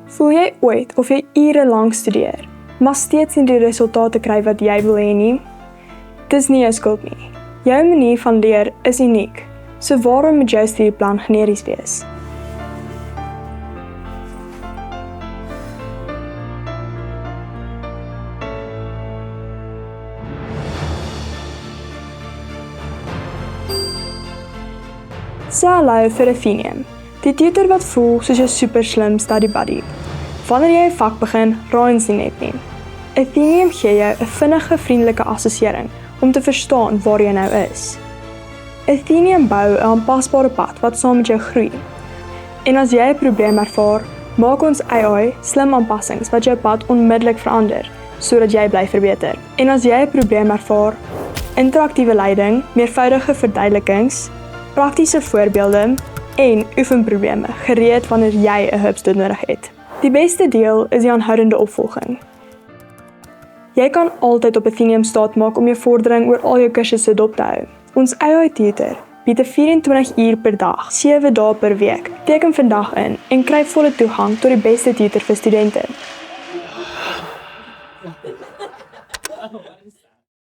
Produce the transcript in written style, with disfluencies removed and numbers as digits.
Voel jy ooit of jy ure lank studeer, maar steeds nie die resultate kry wat jy wil hê nie? Dis nie jou skuld nie. Jou manier van leer is uniek, so waarom moet jou studieplan generies wees? Sê hallo vir Athenium, die tutor wat voel soos jou super slim study buddy. Wanneer jy 'n vak begin, raai ons nie net nie. Athenium gee jou 'n vinnige, vriendelike assessering om te verstaan waar jy nou is. Athenium bou 'n aanpasbare pad wat saam met jou groei. En as jy 'n probleem ervaar, maak ons AI slim aanpassings wat jou pad onmiddellik verander, sodat jy bly verbeter. En as jy 'n probleem ervaar, interaktiewe leiding, meervoudige verduidelikings, praktiese voorbeelde en oefenprobleme gereed wanneer jy 'n hulpstoot nodig het. Die beste deel is die aanhoudende opvolging. Jy kan altyd op Athenium staat maak om jou vordering oor al jou kursusse dop te hou. Ons AI tutor bied 24 uur per dag, 7 dae per week. Teken vandag in en kry volle toegang tot die beste tutor vir studente.